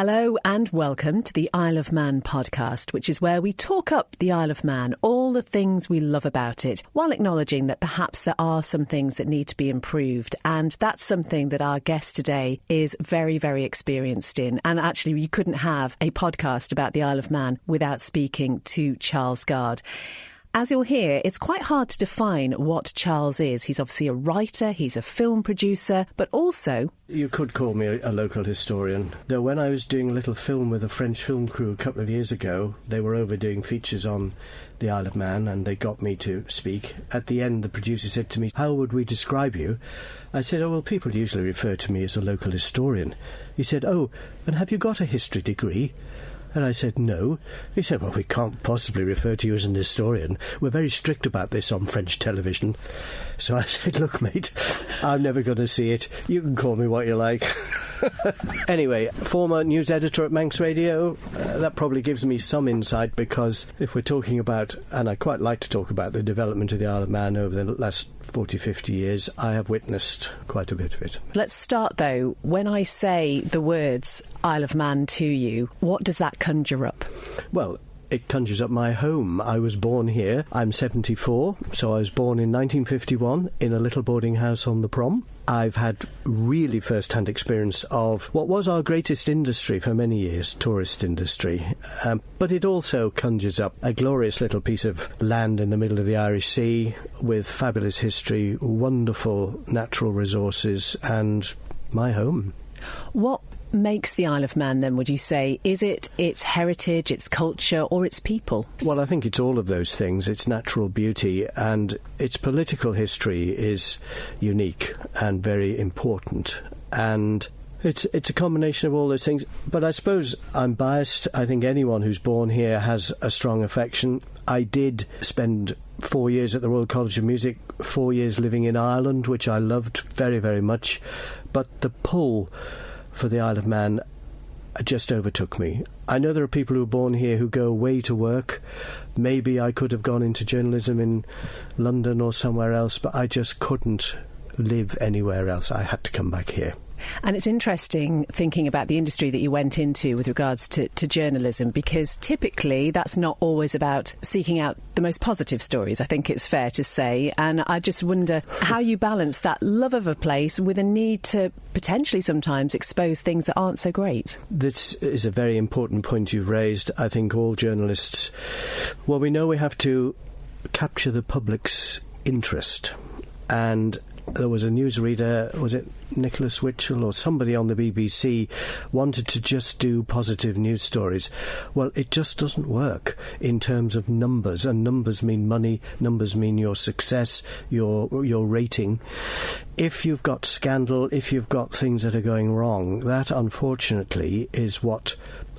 Hello and welcome to the I Love Mann podcast, which is where we talk up the Isle of Man, all the things we love about it, while acknowledging that perhaps there are some things that need to be improved. And that's something that our guest today is very, very experienced in. And actually, you couldn't have a podcast about the Isle of Man without speaking to Charles Gard. As you'll hear, it's quite hard to define what Charles is. He's obviously a writer, he's a film producer, but also... You could call me a local historian. Though when I was doing a little film with a French film crew a couple of years ago, they were overdoing features on the Isle of Man and they got me to speak. At the end, the producer said to me, "How would we describe you?" I said, "Oh, well, people usually refer to me as a local historian." He said, "Oh, and have you got a history degree?" And I said, "No." He said, "Well, we can't possibly refer to you as an historian. We're very strict about this on French television." So I said, "Look, mate, I'm never going to see it. You can call me what you like." Anyway, former news editor at Manx Radio, that probably gives me some insight, because if we're talking about, and I quite like to talk about the development of the Isle of Man over the last 40, 50 years, I have witnessed quite a bit of it. Let's start, though. When I say the words Isle of Man to you, what does that conjure up? Well, it conjures up my home. I was born here. I'm 74, so I was born in 1951 in a little boarding house on the Prom. I've had really first-hand experience of what was our greatest industry for many years, tourist industry. But it also conjures up a glorious little piece of land in the middle of the Irish Sea with fabulous history, wonderful natural resources, and my home. What makes the Isle of Man, then, would you say? Is it its heritage, its culture, or its people? Well, I think it's all of those things. Its natural beauty and its political history is unique and very important. And it's a combination of all those things. But I suppose I'm biased. I think anyone who's born here has a strong affection. I did spend 4 years at the Royal College of Music, 4 years living in Ireland, which I loved very, very much. But the pull for the Isle of Man just overtook me. I know there are people who are born here who go away to work. Maybe I could have gone into journalism in London or somewhere else, but I just couldn't live anywhere else. I had to come back here. And it's interesting thinking about the industry that you went into with regards to journalism, because typically that's not always about seeking out the most positive stories, I think it's fair to say. And I just wonder how you balance that love of a place with a need to potentially sometimes expose things that aren't so great. This is a very important point you've raised. I think all journalists, well, we know we have to capture the public's interest. And there was a newsreader, was it Nicholas Witchell or somebody on the BBC, wanted to just do positive news stories. Well, it just doesn't work in terms of numbers, and numbers mean money, numbers mean your success, your rating. If you've got scandal, if you've got things that are going wrong, that unfortunately is what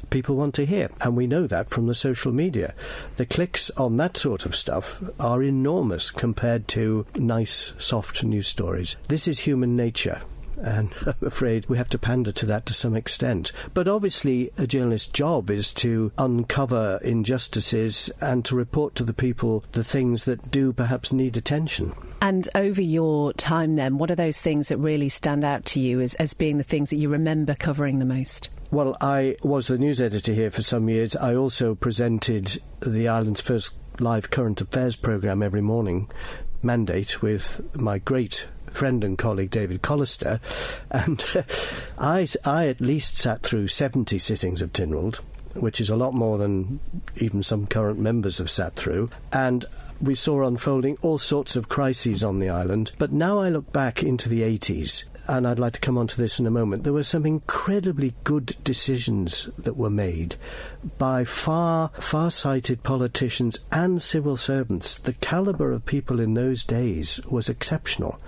people want to hear, and we know that from the social media. The clicks on that sort of stuff are enormous compared to nice, soft news stories. This is human nature, and I'm afraid we have to pander to that to some extent. But obviously a journalist's job is to uncover injustices and to report to the people the things that do perhaps need attention. And over your time then, what are those things that really stand out to you as being the things that you remember covering the most? Well, I was the news editor here for some years. I also presented the island's first live current affairs programme every morning, Mandate, with my great friend and colleague David Collister. And I at least sat through 70 sittings of Tynwald, which is a lot more than even some current members have sat through. And we saw unfolding all sorts of crises on the island. But now I look back into the 80s, and I'd like to come on to this in a moment, there were some incredibly good decisions that were made by far-sighted politicians and civil servants. The calibre of people in those days was exceptional.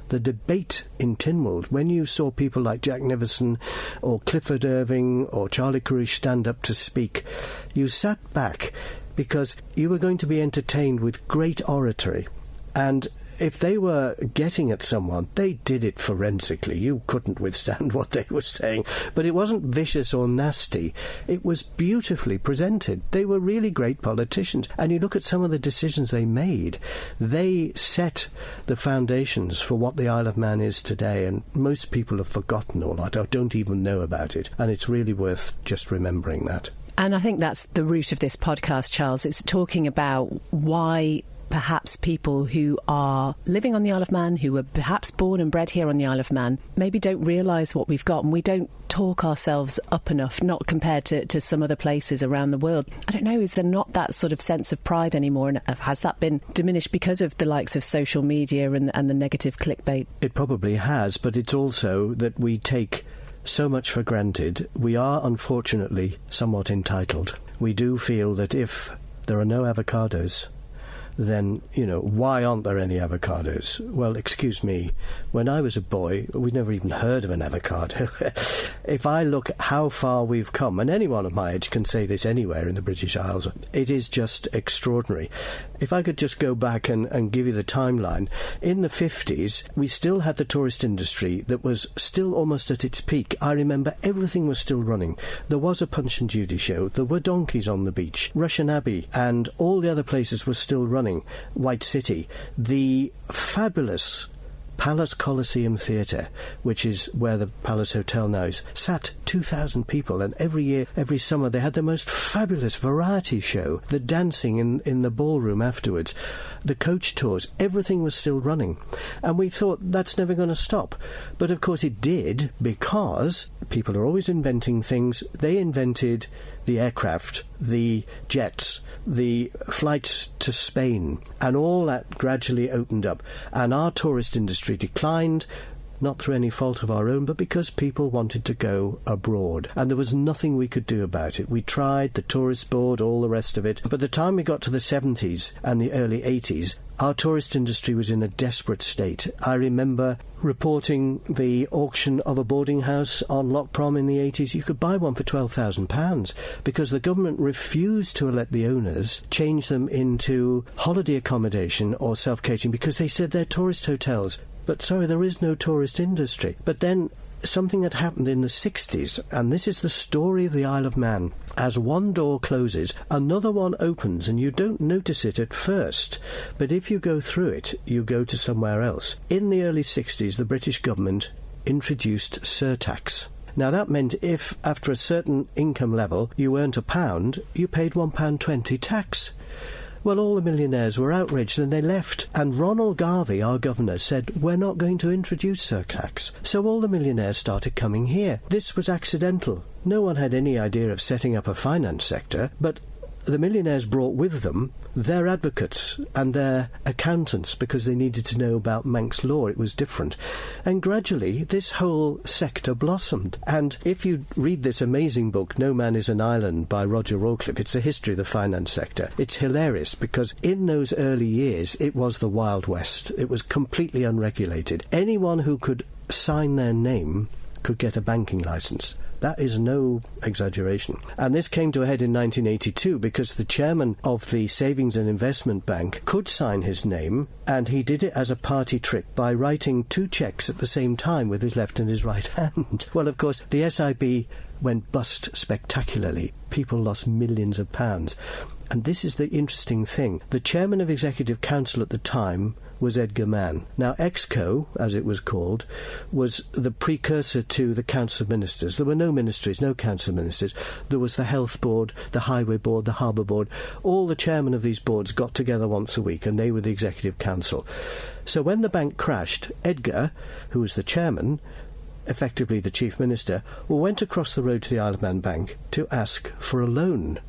The debate in Tynwald, when you saw people like Jack Nevison or Clifford Irving or Charlie Carouche stand up to speak, you sat back because you were going to be entertained with great oratory. And if they were getting at someone, they did it forensically. You couldn't withstand what they were saying. But it wasn't vicious or nasty. It was beautifully presented. They were really great politicians. And you look at some of the decisions they made. They set the foundations for what the Isle of Man is today. And most people have forgotten all that, or don't even know about it. And it's really worth just remembering that. And I think that's the root of this podcast, Charles. It's talking about why perhaps people who are living on the Isle of Man, who were perhaps born and bred here on the Isle of Man, maybe don't realise what we've got, and we don't talk ourselves up enough, not compared to some other places around the world. I don't know, is there not that sort of sense of pride anymore, and has that been diminished because of the likes of social media and the negative clickbait? It probably has, but it's also that we take so much for granted. We are, unfortunately, somewhat entitled. We do feel that if there are no avocados, then, why aren't there any avocados? Well, excuse me, when I was a boy, we'd never even heard of an avocado. If I look how far we've come, and anyone of my age can say this anywhere in the British Isles, it is just extraordinary. If I could just go back and give you the timeline, in the 50s, we still had the tourist industry that was still almost at its peak. I remember everything was still running. There was a Punch and Judy show, there were donkeys on the beach, Russian Abbey, and all the other places were still running. White City, the fabulous Palace Coliseum Theatre, which is where the Palace Hotel now is, sat 2,000 people, and every summer they had the most fabulous variety show, the dancing in the ballroom afterwards, the coach tours, everything was still running. And we thought that's never going to stop. But of course it did, because people are always inventing things. They invented the aircraft, the jets, the flights to Spain, and all that gradually opened up. And our tourist industry declined, not through any fault of our own, but because people wanted to go abroad. And there was nothing we could do about it. We tried, the tourist board, all the rest of it. But by the time we got to the 70s and the early 80s, our tourist industry was in a desperate state. I remember reporting the auction of a boarding house on Loch Prom in the 80s. You could buy one for £12,000 because the government refused to let the owners change them into holiday accommodation or self-catering because they said they're tourist hotels. But sorry, there is no tourist industry. But then something had happened in the 60s, and this is the story of the Isle of Man. As one door closes, another one opens, and you don't notice it at first. But if you go through it, you go to somewhere else. In the early 60s, the British government introduced surtax. Now, that meant if, after a certain income level, you earned £1, you paid £1.20 tax. Well, all the millionaires were outraged and they left. And Ronald Garvey, our governor, said, we're not going to introduce surtax. So all the millionaires started coming here. This was accidental. No one had any idea of setting up a finance sector, but the millionaires brought with them their advocates and their accountants because they needed to know about Manx law. It was different. And gradually this whole sector blossomed. And if you read this amazing book, No Man is an Island, by Roger Rawcliffe, it's a history of the finance sector. It's hilarious because in those early years it was the Wild West. It was completely unregulated. Anyone who could sign their name could get a banking licence. That is no exaggeration. And this came to a head in 1982 because the chairman of the Savings and Investment Bank could sign his name, and he did it as a party trick by writing 2 cheques at the same time with his left and his right hand. Well, of course, the SIB went bust spectacularly. People lost millions of pounds. And this is the interesting thing. The chairman of Executive Council at the time was Ellan Vannin. Now, EXCO, as it was called, was the precursor to the Council of Ministers. There were no ministries, no Council of Ministers. There was the Health Board, the Highway Board, the Harbour Board. All the chairmen of these boards got together once a week, and they were the Executive Council. So when the bank crashed, Edgar, who was the chairman, effectively the Chief Minister, went across the road to the Isle of Man Bank to ask for a loan.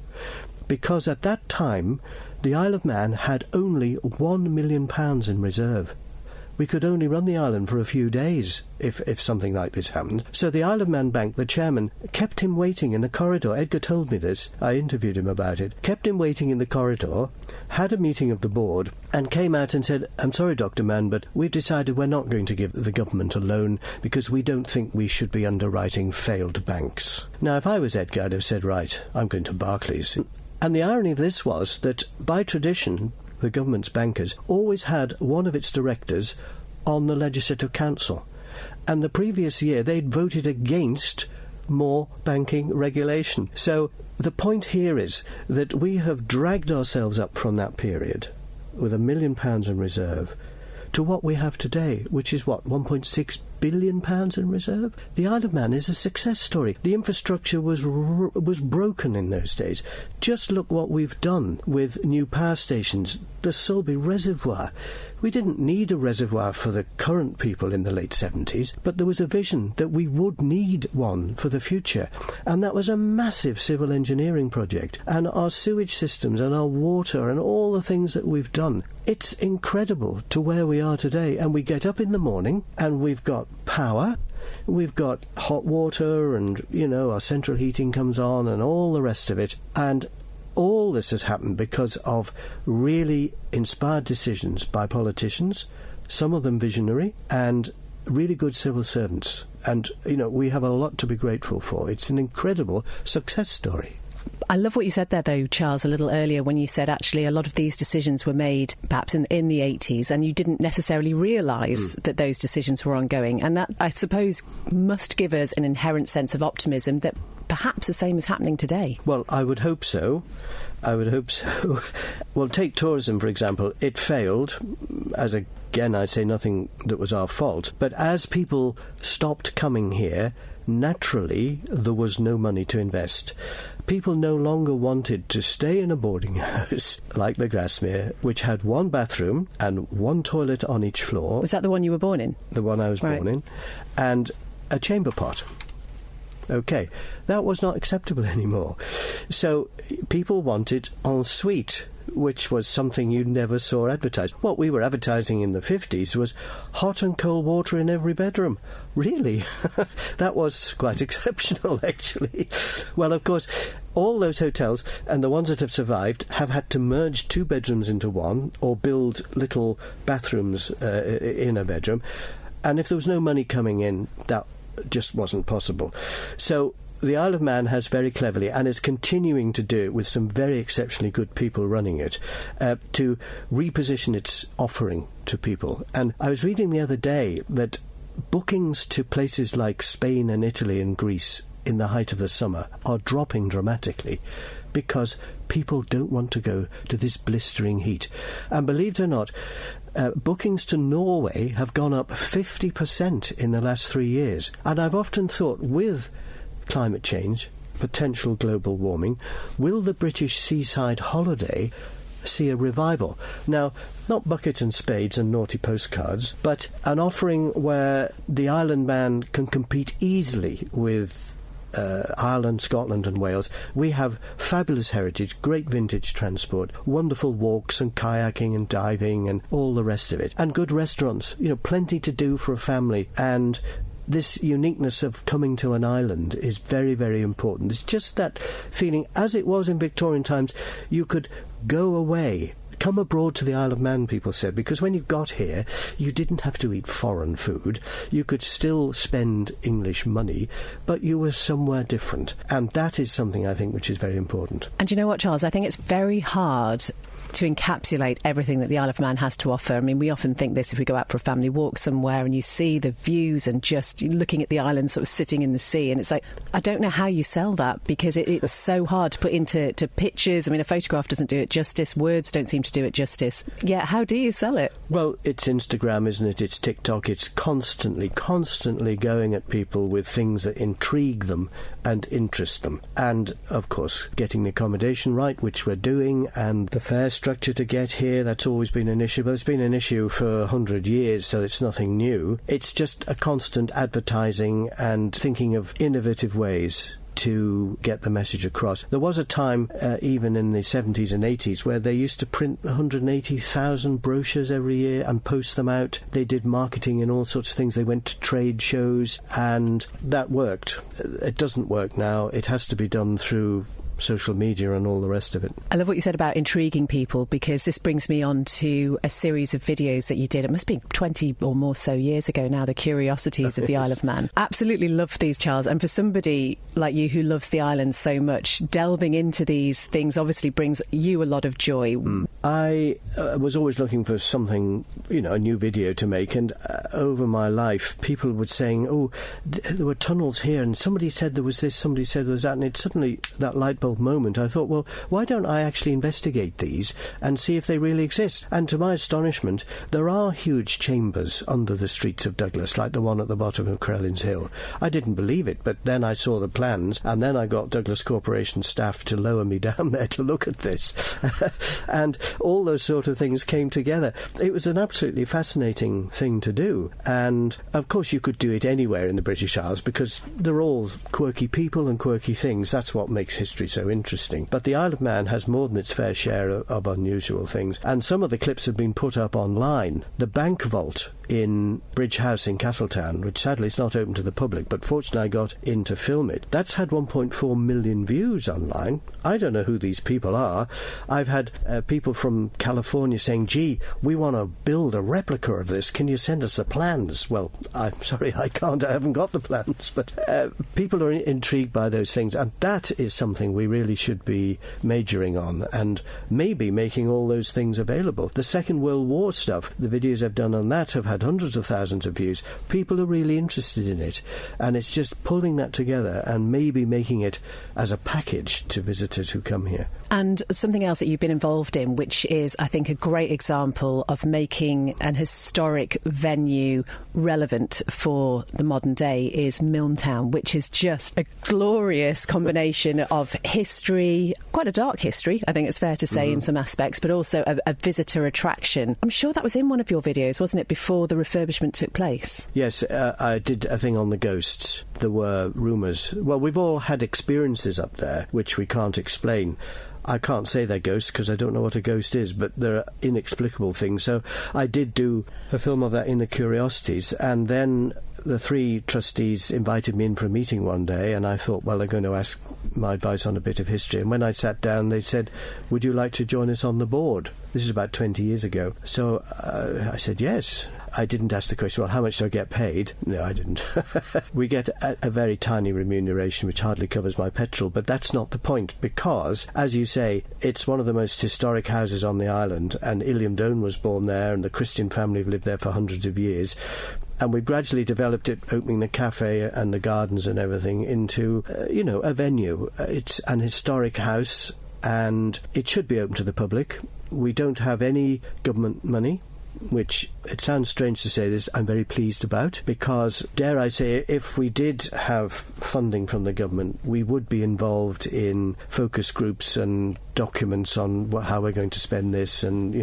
Because at that time, the Isle of Man had only £1 million in reserve. We could only run the island for a few days if something like this happened. So the Isle of Man Bank, the chairman, kept him waiting in the corridor. Edgar told me this. I interviewed him about it. Kept him waiting in the corridor, had a meeting of the board, and came out and said, I'm sorry, Dr. Mann, but we've decided we're not going to give the government a loan because we don't think we should be underwriting failed banks. Now, if I was Edgar, I'd have said, right, I'm going to Barclays. And the irony of this was that, by tradition, the government's bankers, always had one of its directors on the Legislative Council. And the previous year, they'd voted against more banking regulation. So the point here is that we have dragged ourselves up from that period with £1 million in reserve to what we have today, which is what, £1.6 billion in reserve? The Isle of Man is a success story. The infrastructure was broken in those days. Just look what we've done with new power stations. The Sulby Reservoir. We didn't need a reservoir for the current people in the late 70s, but there was a vision that we would need one for the future. And that was a massive civil engineering project. And our sewage systems and our water and all the things that we've done. It's incredible to where we are today. And we get up in the morning and we've got power, we've got hot water, and, our central heating comes on and all the rest of it. And all this has happened because of really inspired decisions by politicians, some of them visionary, and really good civil servants. And, we have a lot to be grateful for. It's an incredible success story. I love what you said there, though, Charles, a little earlier, when you said actually a lot of these decisions were made perhaps in the 80s and you didn't necessarily realise that those decisions were ongoing. And that, I suppose, must give us an inherent sense of optimism that perhaps the same is happening today. Well, I would hope so. Well, take tourism, for example. It failed, as again I say nothing that was our fault. But as people stopped coming here, naturally there was no money to invest. People no longer wanted to stay in a boarding house like the Grasmere, which had one bathroom and one toilet on each floor. Was that the one you were born in? The one I was born in. And a chamber pot. OK, that was not acceptable anymore. So people wanted en suite, which was something you never saw advertised. What we were advertising in the 50s was hot and cold water in every bedroom. Really? That was quite exceptional, actually. Well, of course, all those hotels, and the ones that have survived, have had to merge 2 bedrooms into one or build little bathrooms in a bedroom. And if there was no money coming in, that just wasn't possible. So the Isle of Man has very cleverly, and is continuing to do it with some very exceptionally good people running it, to reposition its offering to people. And I was reading the other day that bookings to places like Spain and Italy and Greece in the height of the summer are dropping dramatically because people don't want to go to this blistering heat. And believe it or not, bookings to Norway have gone up 50% in the last 3 years. And I've often thought, with climate change, potential global warming, will the British seaside holiday see a revival? Now, not buckets and spades and naughty postcards, but an offering where the island man can compete easily with Ireland, Scotland and Wales. We have fabulous heritage, great vintage transport, wonderful walks and kayaking and diving and all the rest of it, and good restaurants, plenty to do for a family. And this uniqueness of coming to an island is very, very important. It's just that feeling, as it was in Victorian times, you could go away. Come abroad to the Isle of Man, people said, because when you got here, you didn't have to eat foreign food. You could still spend English money, but you were somewhere different. And that is something, I think, which is very important. And you know what, Charles? I think it's very hard to encapsulate everything that the Isle of Man has to offer. I mean, we often think this if we go out for a family walk somewhere and you see the views and just looking at the island sort of sitting in the sea, and it's like, I don't know how you sell that, because it's so hard to put into pictures. I mean, a photograph doesn't do it justice. Words don't seem to do it justice. Yeah, how do you sell it? Well, it's Instagram, isn't it? It's TikTok. It's constantly going at people with things that intrigue them and interest them. And, of course, getting the accommodation right, which we're doing, and the fare structure to get here, that's always been an issue. But it's been an issue for 100 years, so it's nothing new. It's just a constant advertising and thinking of innovative ways to get the message across. There was a time, even in the 70s and 80s, where they used to print 180,000 brochures every year and post them out. They did marketing and all sorts of things. They went to trade shows, and that worked. It doesn't work now. It has to be done through social media and all the rest of it. I love what you said about intriguing people, because this brings me on to a series of videos that you did. It must be 20 or more so years ago now, the Curiosities of the Isle of Mann. Absolutely love these, Charles. And for somebody like you who loves the island so much, delving into these things obviously brings you a lot of joy. I was always looking for something, a new video to make, and over my life people were saying, there were tunnels here, and somebody said there was this, somebody said there was that, and it suddenly, that light bulb moment, I thought, well, why don't I actually investigate these and see if they really exist? And to my astonishment, there are huge chambers under the streets of Douglas, like the one at the bottom of Crellins Hill. I didn't believe it, but then I saw the plans, and then I got Douglas Corporation staff to lower me down there to look at this. And all those sort of things came together. It was an absolutely fascinating thing to do. And, of course, you could do it anywhere in the British Isles, because they're all quirky people and quirky things. That's what makes history so interesting. But the Isle of Man has more than its fair share of unusual things. And some of the clips have been put up online. The bank vault in Bridge House in Castletown, which sadly is not open to the public, but fortunately I got in to film it. That's had 1.4 million views online. I don't know who these people are. I've had people from California saying, gee, we want to build a replica of this. Can you send us the plans? Well, I'm sorry, I can't. I haven't got the plans. But people are intrigued by those things, and that is something we really should be majoring on, and maybe making all those things available. The Second World War stuff, the videos I've done on that have had hundreds of thousands of views. People are really interested in it, and it's just pulling that together and maybe making it as a package to visitors who come here. And something else that you've been involved in, which is, I think, a great example of making an historic venue relevant for the modern day, is Milltown, which is just a glorious combination of history, quite a dark history, I think it's fair to say, in some aspects, but also a visitor attraction. I'm sure that was in one of your videos, wasn't it, before the refurbishment took place? Yes, I did a thing on the ghosts. There were rumours. Well, we've all had experiences up there which we can't explain. I can't say they're ghosts because I don't know what a ghost is, but they're inexplicable things. So I did do a film of that in the Curiosities, and then the three trustees invited me in for a meeting one day, and I thought, well, they're going to ask my advice on a bit of history. And when I sat down, they said, would you like to join us on the board? This is about 20 years ago. So I said yes. I didn't ask the question, well, how much do I get paid? No, I didn't. We get a very tiny remuneration, which hardly covers my petrol, but that's not the point, because, as you say, it's one of the most historic houses on the island, and Illiam Doane was born there, and the Christian family have lived there for hundreds of years. And we've gradually developed it, opening the cafe and the gardens and everything into, a venue. It's an historic house, and it should be open to the public. We don't have any government money, which, it sounds strange to say this, I'm very pleased about, because, dare I say, if we did have funding from the government, we would be involved in focus groups and documents on how we're going to spend this. And,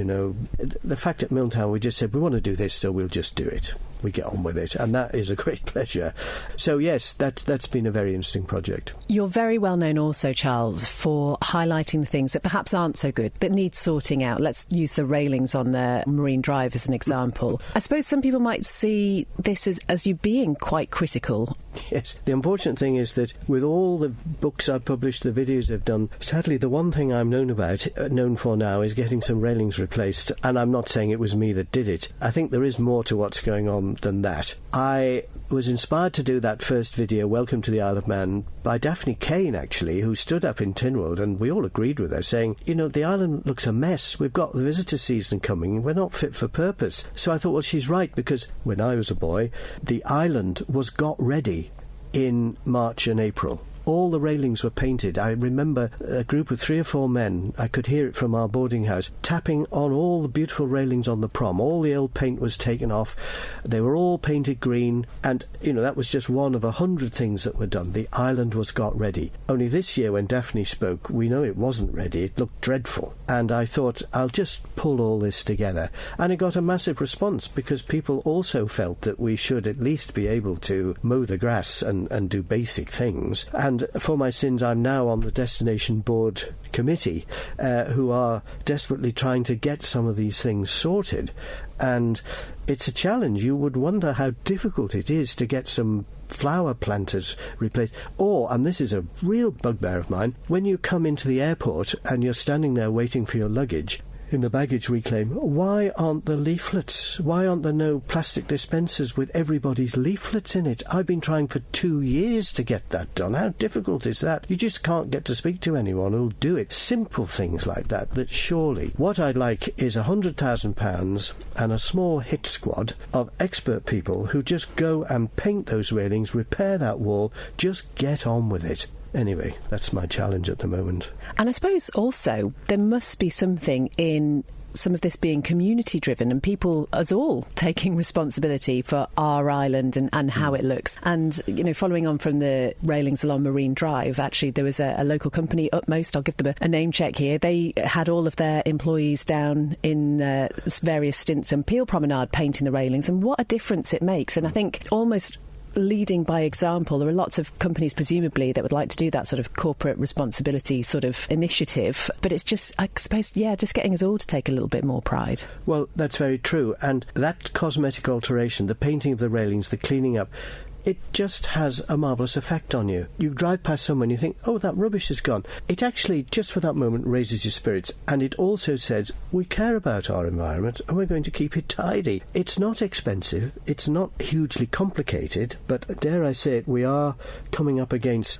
the fact at Milltown, we just said, we want to do this, so we'll just do it. We get on with it, and that is a great pleasure. So yes, that's been a very interesting project. You're very well known also, Charles, for highlighting the things that perhaps aren't so good, that need sorting out. Let's use the railings on Marine Drive as an example. I suppose some people might see this as you being quite critical. Yes, the unfortunate thing is that with all the books I've published, the videos I've done, sadly the one thing I'm known for now is getting some railings replaced, and I'm not saying it was me that did it. I think there is more to what's going on than that. I was inspired to do that first video, Welcome to the Isle of Man, by Daphne Kane, actually, who stood up in Tynwald, and we all agreed with her, saying, the island looks a mess. We've got the visitor season coming. We're not fit for purpose. So I thought, well, she's right, because when I was a boy, the island was got ready in March and April. All the railings were painted. I remember a group of 3 or 4 men, I could hear it from our boarding house, tapping on all the beautiful railings on the prom. All the old paint was taken off. They were all painted green, and, that was just one of 100 things that were done. The island was got ready. Only this year, when Daphne spoke, we know it wasn't ready. It looked dreadful. And I thought, I'll just pull all this together. And it got a massive response, because people also felt that we should at least be able to mow the grass and do basic things. And And for my sins, I'm now on the Destination Board Committee, who are desperately trying to get some of these things sorted. And it's a challenge. You would wonder how difficult it is to get some flower planters replaced. Or, and this is a real bugbear of mine, when you come into the airport and you're standing there waiting for your luggage, in the baggage reclaim, why aren't there leaflets? Why aren't there no plastic dispensers with everybody's leaflets in it? I've been trying for 2 years to get that done. How difficult is that? You just can't get to speak to anyone who'll do it. Simple things like that surely. What I'd like is £100,000 and a small hit squad of expert people who just go and paint those railings, repair that wall, just get on with it. Anyway, that's my challenge at the moment. And I suppose also there must be something in some of this being community driven and people us all taking responsibility for our island and how it looks. And, you know, following on from the railings along Marine Drive, actually there was a local company, Utmost, I'll give them a name check here. They had all of their employees down in various stints and Peel Promenade painting the railings, and what a difference it makes. And I think almost leading by example, there are lots of companies presumably that would like to do that sort of corporate responsibility sort of initiative, but it's just, I suppose, just getting us all to take a little bit more pride. Well, that's very true, and that cosmetic alteration, the painting of the railings, the cleaning up, it just has a marvellous effect on you. You drive past someone, you think, oh, that rubbish is gone. It actually, just for that moment, raises your spirits. And it also says, we care about our environment and we're going to keep it tidy. It's not expensive. It's not hugely complicated. But dare I say it, we are coming up against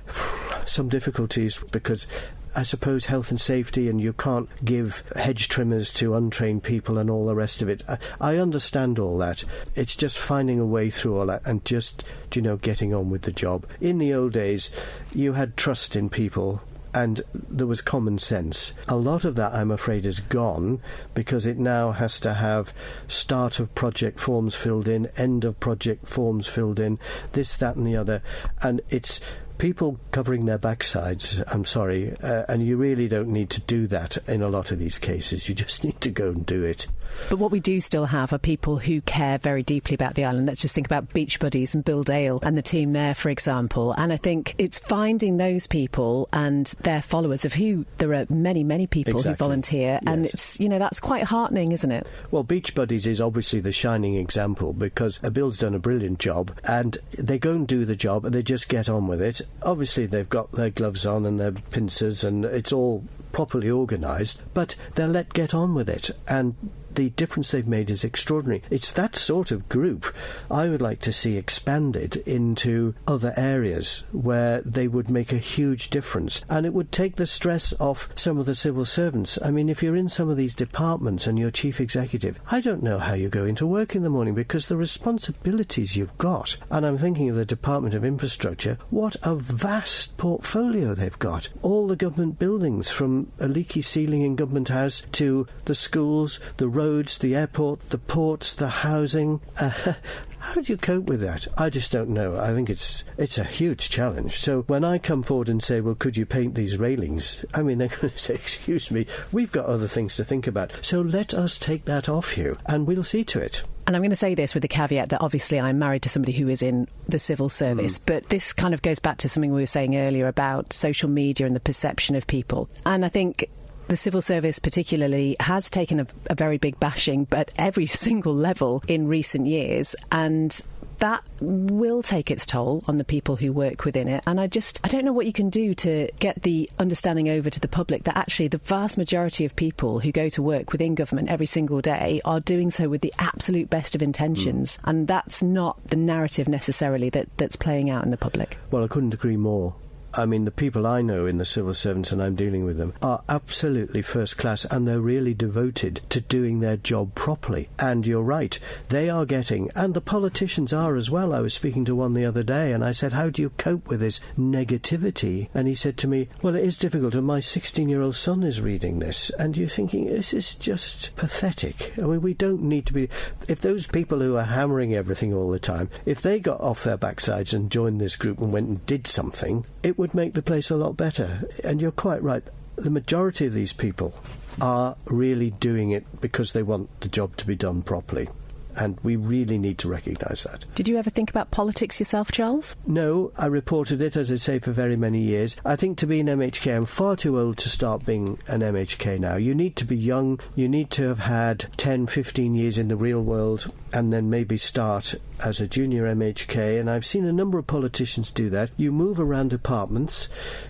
some difficulties because I suppose health and safety, and you can't give hedge trimmers to untrained people and all the rest of it. I understand all that. It's just finding a way through all that and just, getting on with the job. In the old days, you had trust in people and there was common sense. A lot of that, I'm afraid, is gone because it now has to have start of project forms filled in, end of project forms filled in, this, that and the other. And it's people covering their backsides, I'm sorry, and you really don't need to do that in a lot of these cases. You just need to go and do it. But what we do still have are people who care very deeply about the island. Let's just think about Beach Buddies and Bill Dale and the team there, for example. And I think it's finding those people and their followers, of who there are many, many people who volunteer. Yes. And it's, that's quite heartening, isn't it? Well, Beach Buddies is obviously the shining example because Bill's done a brilliant job and they go and do the job and they just get on with it. Obviously, they've got their gloves on and their pincers and it's all properly organised, but they're let get on with it. And the difference they've made is extraordinary. It's that sort of group I would like to see expanded into other areas where they would make a huge difference. And it would take the stress off some of the civil servants. I mean, if you're in some of these departments and you're chief executive, I don't know how you go into work in the morning because the responsibilities you've got. And I'm thinking of the Department of Infrastructure. What a vast portfolio they've got. All the government buildings, from a leaky ceiling in Government House to the schools, the roads, the airport, the ports, the housing. How do you cope with that? I just don't know. I think it's a huge challenge. So when I come forward and say, well, could you paint these railings? I mean, they're going to say, excuse me, we've got other things to think about. So let us take that off you and we'll see to it. And I'm going to say this with the caveat that obviously I'm married to somebody who is in the civil service, but this kind of goes back to something we were saying earlier about social media and the perception of people. And I think the civil service particularly has taken a very big bashing at every single level in recent years, and that will take its toll on the people who work within it. And I don't know what you can do to get the understanding over to the public that actually the vast majority of people who go to work within government every single day are doing so with the absolute best of intentions. And that's not the narrative necessarily that's playing out in the public. Well, I couldn't agree more. I mean, the people I know in the civil servants, and I'm dealing with them, are absolutely first class, and they're really devoted to doing their job properly. And you're right, they are getting, and the politicians are as well. I was speaking to one the other day, and I said, how do you cope with this negativity? And he said to me, well, it is difficult, and my 16-year-old son is reading this. And you're thinking, this is just pathetic. I mean, we don't need to be... If those people who are hammering everything all the time, if they got off their backsides and joined this group and went and did something, it would make the place a lot better. And you're quite right. The majority of these people are really doing it because they want the job to be done properly. and we really need to recognise that. Did you ever think about politics yourself, Charles? No, I reported it, as I say, for very many years. I think to be an MHK, I'm far too old to start being an MHK now. You need to be young, you need to have had 10, 15 years in the real world, and then maybe start as a junior MHK, and I've seen a number of politicians do that. You move around departments,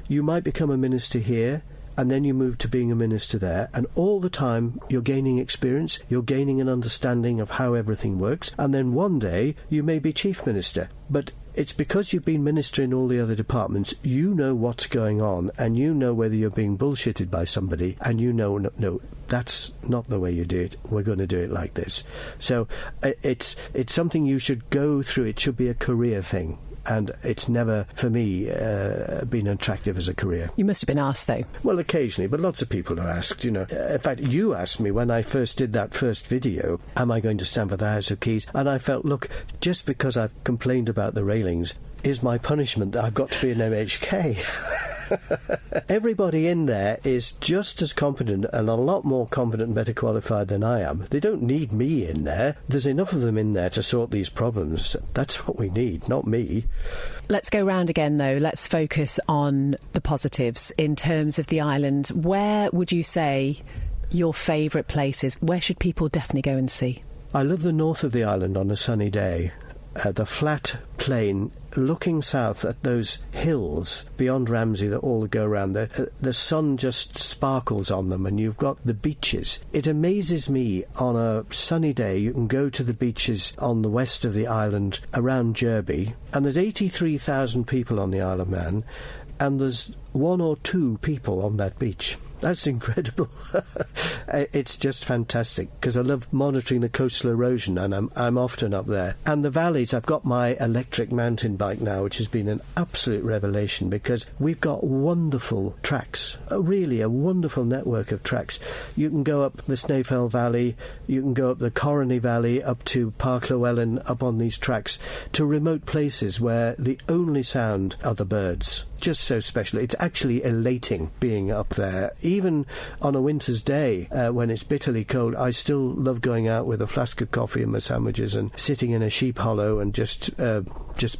you might become a minister here, and then you move to being a minister there, and all the time you're gaining experience, you're gaining an understanding of how everything works, and then one day you may be chief minister. But it's because you've been minister in all the other departments, you know what's going on, and you know whether you're being bullshitted by somebody, and you know, no, that's not the way you do it. We're going to do it like this. So it's something you should go through. It should be a career thing. And it's never, for me, been attractive as a career. You must have been asked, though. Well, occasionally, but lots of people are asked, you know. In fact, you asked me when I first did that first video, am I going to stand for the House of Keys? And I felt, look, just because I've complained about the railings is my punishment that I've got to be an MHK. Everybody in there is just as competent and a lot more competent and better qualified than I am. They don't need me in there. There's enough of them in there to sort these problems. That's what we need, not me. Let's go round again, though. Let's focus on the positives in terms of the island. Where would you say your favourite place is? Where should people definitely go and see? I love the north of the island on a sunny day. The flat plain, looking south at those hills beyond Ramsey that all go around there. The sun just sparkles on them, and you've got the beaches. It amazes me, on a sunny day, you can go to the beaches on the west of the island around Derby, and there's 83,000 people on the Isle of Man, and there's 1 or 2 people on that beach. That's incredible. It's just fantastic, because I love monitoring the coastal erosion, and I'm often up there. And the valleys, I've got my electric mountain bike now, which has been an absolute revelation, because we've got wonderful tracks, really a wonderful network of tracks. You can go up the Snaefell Valley, you can go up the Corrony Valley, up to Park Llewellyn, up on these tracks, to remote places where the only sound are the birds. Just so special. It's actually elating being up there. Even on a winter's day, when it's bitterly cold, I still love going out with a flask of coffee and my sandwiches and sitting in a sheep hollow and just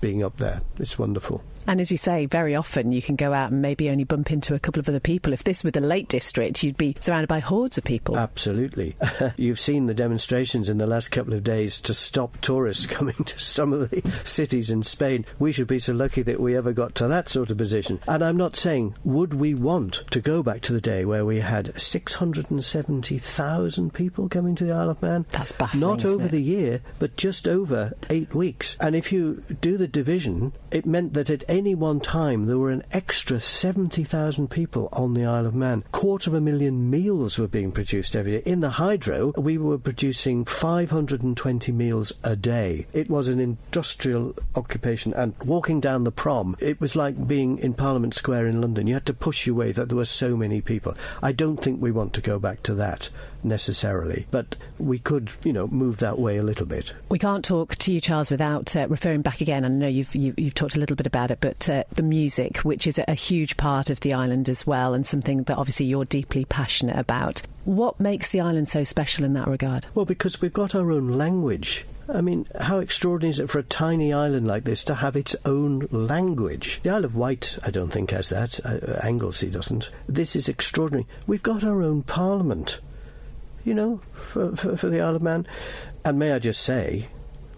being up there. It's wonderful. And as you say, very often you can go out and maybe only bump into a couple of other people. If this were the Lake District, you'd be surrounded by hordes of people. Absolutely. You've seen the demonstrations in the last couple of days to stop tourists coming to some of the cities in Spain. We should be so lucky that we ever got to that sort of position. And I'm not saying, would we want to go back to the day where we had 670,000 people coming to the Isle of Man? That's baffling. Not over the year, but just over 8 weeks. And if you do the division, it meant that at any one time there were an extra 70,000 people on the Isle of Man. 250,000 meals were being produced every day. In the hydro, we were producing 520 meals a day. It was an industrial occupation, and walking down the prom, it was like being in Parliament Square in London. You had to push your way, that there were so many people. I don't think we want to go back to that necessarily, but we could, move that way a little bit. We can't talk to you, Charles, without referring back again. I know you've talked a little bit about it, but the music, which is a huge part of the island as well, and something that obviously you're deeply passionate about. What makes the island so special in that regard? Well, because we've got our own language. I mean, how extraordinary is it for a tiny island like this to have its own language? The Isle of Wight, I don't think, has that. Anglesey doesn't. This is extraordinary. We've got our own parliament, for the Isle of Man. And may I just say,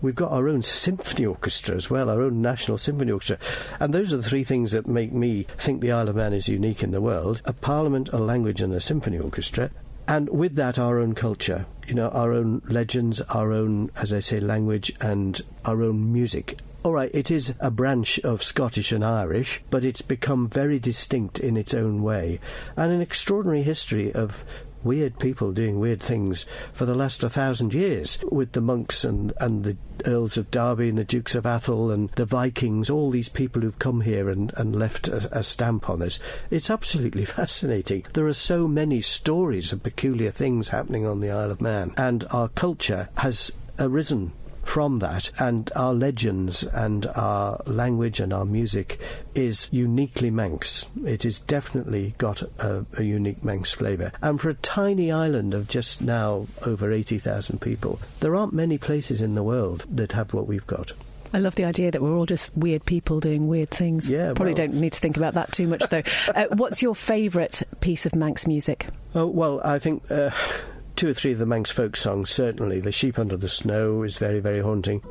we've got our own symphony orchestra as well, our own national symphony orchestra. And those are the 3 things that make me think the Isle of Man is unique in the world: a parliament, a language and a symphony orchestra. And with that, our own culture, our own legends, our own, as I say, language and our own music. All right, it is a branch of Scottish and Irish, but it's become very distinct in its own way. And an extraordinary history of weird people doing weird things for the last 1,000 years, with the monks and the Earls of Derby and the Dukes of Atholl and the Vikings, all these people who've come here and left a stamp on us. It's absolutely fascinating. There are so many stories of peculiar things happening on the Isle of Man, and our culture has arisen from that, and our legends and our language and our music is uniquely Manx. It has definitely got a unique Manx flavour. And for a tiny island of just now over 80,000 people, there aren't many places in the world that have what we've got. I love the idea that we're all just weird people doing weird things. Yeah, Probably don't need to think about that too much, though. What's your favourite piece of Manx music? Oh, well, I think 2 or 3 of the Manx folk songs, certainly. The Sheep Under the Snow is very, very haunting.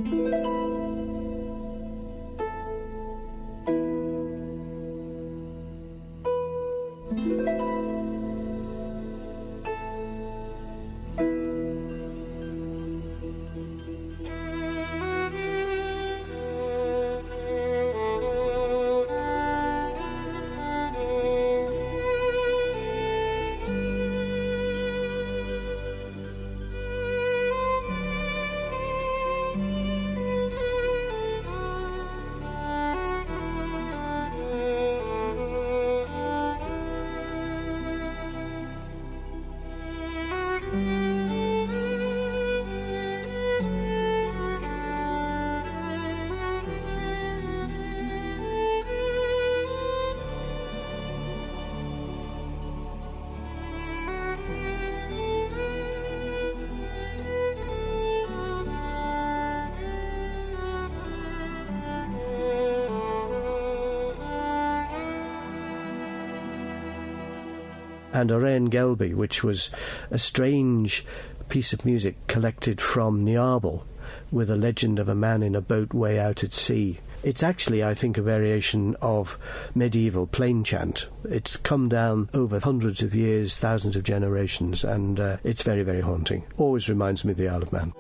And Oren Gelby, which was a strange piece of music collected from Niarbel, with a legend of a man in a boat way out at sea. It's actually, I think, a variation of medieval plain chant. It's come down over hundreds of years, thousands of generations, and it's very, very haunting. Always reminds me of the Isle of Man.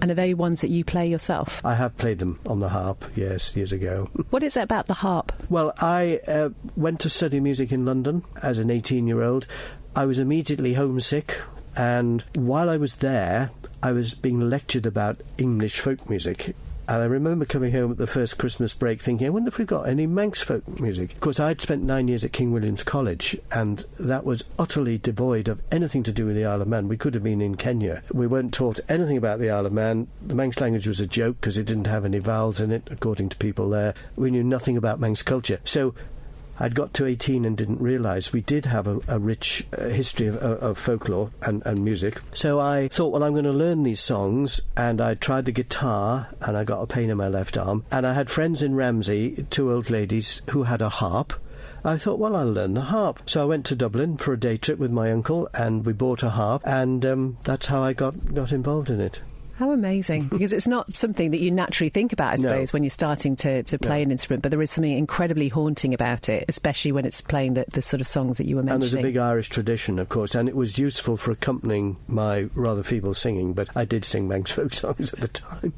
And are they ones that you play yourself? I have played them on the harp, yes, years ago. What is it about the harp? Well, I went to study music in London as an 18-year-old. I was immediately homesick, and while I was there, I was being lectured about English folk music. And I remember coming home at the first Christmas break thinking, I wonder if we've got any Manx folk music. Of course, I'd spent 9 years at King William's College, and that was utterly devoid of anything to do with the Isle of Man. We could have been in Kenya. We weren't taught anything about the Isle of Man. The Manx language was a joke because it didn't have any vowels in it, according to people there. We knew nothing about Manx culture. So I'd got to 18 and didn't realise we did have a rich history of folklore and music. So I thought, well, I'm going to learn these songs, and I tried the guitar, and I got a pain in my left arm. And I had friends in Ramsey, 2 old ladies, who had a harp. I thought, well, I'll learn the harp. So I went to Dublin for a day trip with my uncle, and we bought a harp, and that's how I got involved in it. How amazing. Because it's not something that you naturally think about, I suppose, when you're starting to play an instrument, but there is something incredibly haunting about it, especially when it's playing the sort of songs that you were mentioning. And there's a big Irish tradition, of course, and it was useful for accompanying my rather feeble singing, but I did sing Manx folk songs at the time.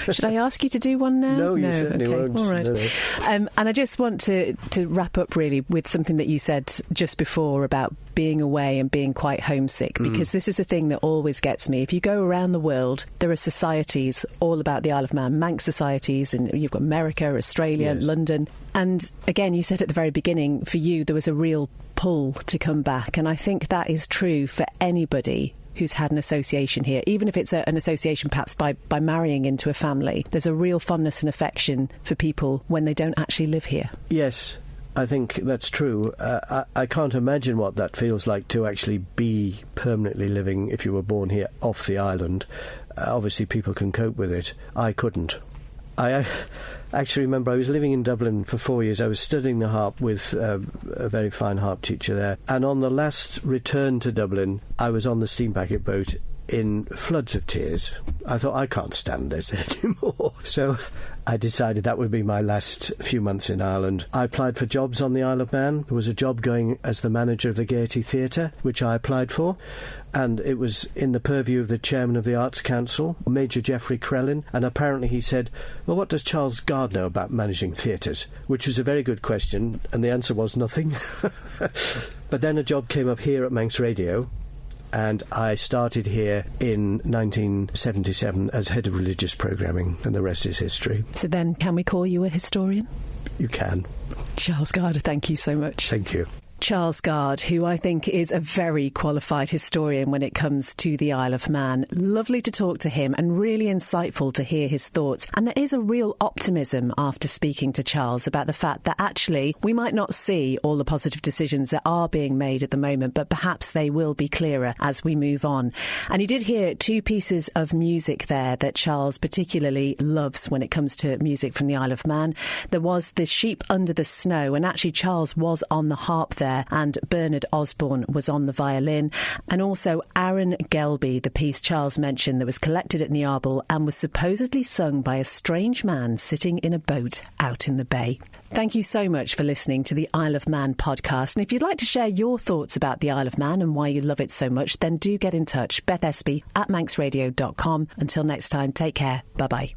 Should I ask you to do one now? No, you certainly won't. All right. No. And I just want to wrap up, really, with something that you said just before about being away and being quite homesick, because this is a thing that always gets me. If you go around the world, there are societies all about the Isle of Man, Manx societies, and you've got America, Australia, yes, London. And again, you said at the very beginning, for you, there was a real pull to come back. And I think that is true for anybody who's had an association here, even if it's an association perhaps by marrying into a family. There's a real fondness and affection for people when they don't actually live here. Yes, I think that's true. I can't imagine what that feels like to actually be permanently living, if you were born here, off the island. Obviously, people can cope with it. I couldn't. I actually remember I was living in Dublin for 4 years. I was studying the harp with a very fine harp teacher there. And on the last return to Dublin, I was on the steam packet boat in floods of tears. I thought, I can't stand this anymore. So I decided that would be my last few months in Ireland. I applied for jobs on the Isle of Man. There was a job going as the manager of the Gaiety Theatre, which I applied for, and it was in the purview of the chairman of the Arts Council, Major Geoffrey Crellin, and apparently he said, well, what does Charles Gard know about managing theatres? Which was a very good question, and the answer was nothing. But then a job came up here at Manx Radio, and I started here in 1977 as head of religious programming, and the rest is history. So then, can we call you a historian? You can. Charles Gard, thank you so much. Thank you. Charles Gard, who I think is a very qualified historian when it comes to the Isle of Man. Lovely to talk to him and really insightful to hear his thoughts. And there is a real optimism after speaking to Charles about the fact that actually we might not see all the positive decisions that are being made at the moment, but perhaps they will be clearer as we move on. And he did hear two pieces of music there that Charles particularly loves when it comes to music from the Isle of Man. There was The Sheep Under the Snow, and actually Charles was on the harp there, and Bernard Osborne was on the violin, and also Aaron Gelby, the piece Charles mentioned that was collected at Niarbyl and was supposedly sung by a strange man sitting in a boat out in the bay. Thank you so much for listening to the Isle of Man podcast, and if you'd like to share your thoughts about the Isle of Man and why you love it so much, then do get in touch. Beth Espy at manxradio.com. Until next time, take care. Bye-bye.